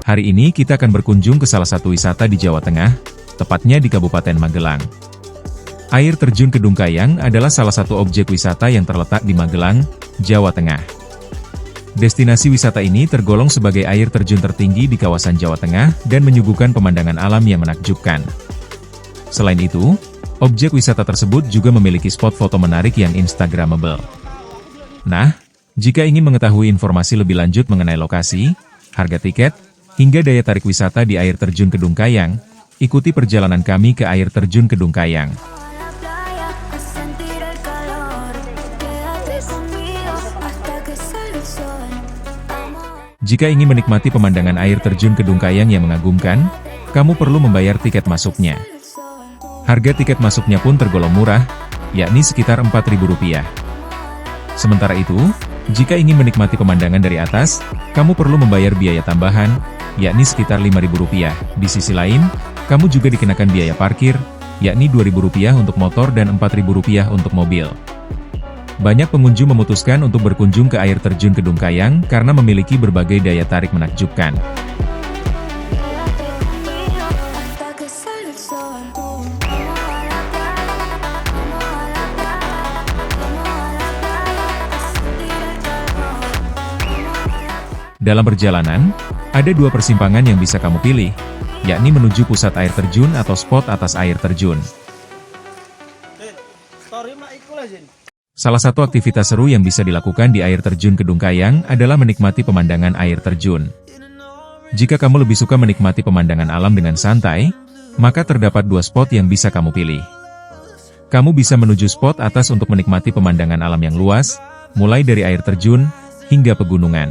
Hari ini kita akan berkunjung ke salah satu wisata di Jawa Tengah, tepatnya di Kabupaten Magelang. Air terjun Kedung Kayang adalah salah satu objek wisata yang terletak di Magelang, Jawa Tengah. Destinasi wisata ini tergolong sebagai air terjun tertinggi di kawasan Jawa Tengah dan menyuguhkan pemandangan alam yang menakjubkan. Selain itu, objek wisata tersebut juga memiliki spot foto menarik yang instagramable. Nah, jika ingin mengetahui informasi lebih lanjut mengenai lokasi, harga tiket, hingga daya tarik wisata di air terjun Kedung Kayang, ikuti perjalanan kami ke air terjun Kedung Kayang. Jika ingin menikmati pemandangan air terjun Kedung Kayang yang mengagumkan, kamu perlu membayar tiket masuknya. Harga tiket masuknya pun tergolong murah, yakni sekitar Rp4.000. Sementara itu, jika ingin menikmati pemandangan dari atas, kamu perlu membayar biaya tambahan, yakni sekitar Rp5.000. Di sisi lain, kamu juga dikenakan biaya parkir, yakni Rp2.000 untuk motor dan Rp4.000 untuk mobil. Banyak pengunjung memutuskan untuk berkunjung ke air terjun Kedung Kayang karena memiliki berbagai daya tarik menakjubkan. Dalam perjalanan, ada dua persimpangan yang bisa kamu pilih, yakni menuju pusat air terjun atau spot atas air terjun. Salah satu aktivitas seru yang bisa dilakukan di air terjun Kedung Kayang adalah menikmati pemandangan air terjun. Jika kamu lebih suka menikmati pemandangan alam dengan santai, maka terdapat dua spot yang bisa kamu pilih. Kamu bisa menuju spot atas untuk menikmati pemandangan alam yang luas, mulai dari air terjun hingga pegunungan.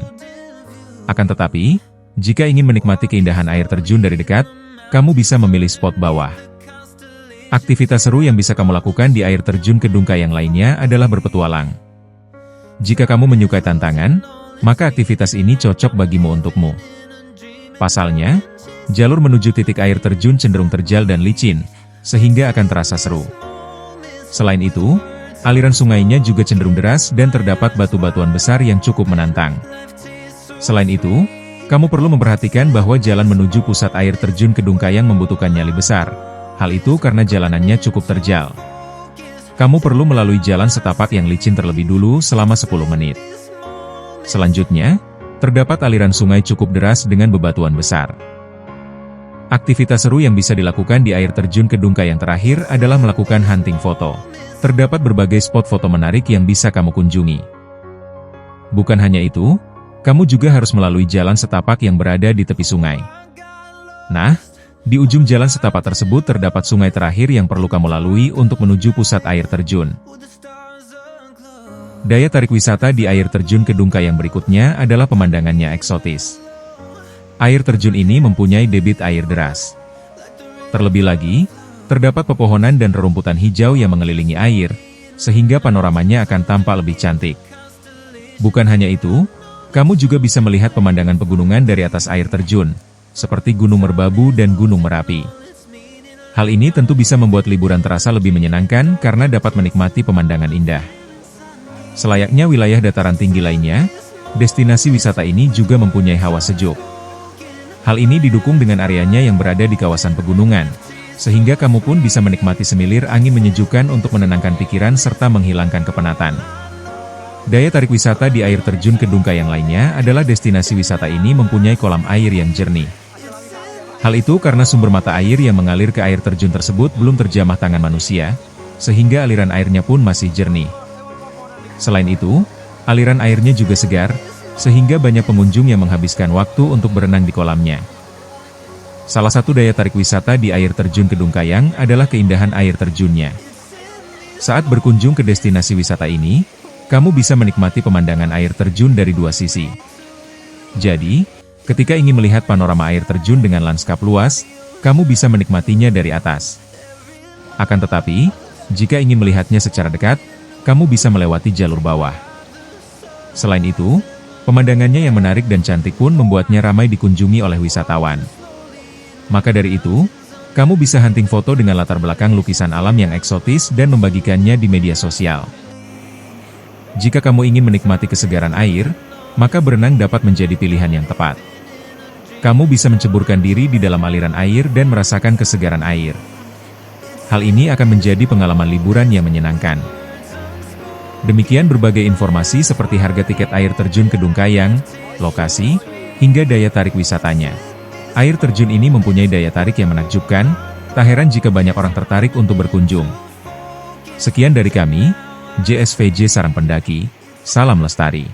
Akan tetapi, jika ingin menikmati keindahan air terjun dari dekat, kamu bisa memilih spot bawah. Aktivitas seru yang bisa kamu lakukan di air terjun Kedung Kayang lainnya adalah berpetualang. Jika kamu menyukai tantangan, maka aktivitas ini cocok untukmu. Pasalnya, jalur menuju titik air terjun cenderung terjal dan licin, sehingga akan terasa seru. Selain itu, aliran sungainya juga cenderung deras dan terdapat batu-batuan besar yang cukup menantang. Selain itu, kamu perlu memperhatikan bahwa jalan menuju pusat air terjun Kedung Kayang membutuhkan nyali besar. Hal itu karena jalanannya cukup terjal. Kamu perlu melalui jalan setapak yang licin terlebih dulu selama 10 menit. Selanjutnya, terdapat aliran sungai cukup deras dengan bebatuan besar. Aktivitas seru yang bisa dilakukan di air terjun Kedung Kayang terakhir adalah melakukan hunting foto. Terdapat berbagai spot foto menarik yang bisa kamu kunjungi. Bukan hanya itu, kamu juga harus melalui jalan setapak yang berada di tepi sungai. Nah, di ujung jalan setapak tersebut terdapat sungai terakhir yang perlu kamu lalui untuk menuju pusat air terjun. Daya tarik wisata di air terjun Kedung Kayang berikutnya adalah pemandangannya eksotis. Air terjun ini mempunyai debit air deras. Terlebih lagi, terdapat pepohonan dan rerumputan hijau yang mengelilingi air, sehingga panoramanya akan tampak lebih cantik. Bukan hanya itu, kamu juga bisa melihat pemandangan pegunungan dari atas air terjun, seperti Gunung Merbabu dan Gunung Merapi. Hal ini tentu bisa membuat liburan terasa lebih menyenangkan karena dapat menikmati pemandangan indah. Selayaknya wilayah dataran tinggi lainnya, destinasi wisata ini juga mempunyai hawa sejuk. Hal ini didukung dengan areanya yang berada di kawasan pegunungan, sehingga kamu pun bisa menikmati semilir angin menyejukkan untuk menenangkan pikiran serta menghilangkan kepenatan. Daya tarik wisata di air terjun Kedung Kayang lainnya adalah destinasi wisata ini mempunyai kolam air yang jernih. Hal itu karena sumber mata air yang mengalir ke air terjun tersebut belum terjamah tangan manusia, sehingga aliran airnya pun masih jernih. Selain itu, aliran airnya juga segar, sehingga banyak pengunjung yang menghabiskan waktu untuk berenang di kolamnya. Salah satu daya tarik wisata di air terjun Kedung Kayang adalah keindahan air terjunnya. Saat berkunjung ke destinasi wisata ini, kamu bisa menikmati pemandangan air terjun dari dua sisi. Jadi, ketika ingin melihat panorama air terjun dengan lanskap luas, kamu bisa menikmatinya dari atas. Akan tetapi, jika ingin melihatnya secara dekat, kamu bisa melewati jalur bawah. Selain itu, pemandangannya yang menarik dan cantik pun membuatnya ramai dikunjungi oleh wisatawan. Maka dari itu, kamu bisa hunting foto dengan latar belakang lukisan alam yang eksotis dan membagikannya di media sosial. Jika kamu ingin menikmati kesegaran air, maka berenang dapat menjadi pilihan yang tepat. Kamu bisa menceburkan diri di dalam aliran air dan merasakan kesegaran air. Hal ini akan menjadi pengalaman liburan yang menyenangkan. Demikian berbagai informasi seperti harga tiket air terjun Kedung Kayang, lokasi, hingga daya tarik wisatanya. Air terjun ini mempunyai daya tarik yang menakjubkan, tak heran jika banyak orang tertarik untuk berkunjung. Sekian dari kami, JSVJ Sarang Pendaki, salam lestari.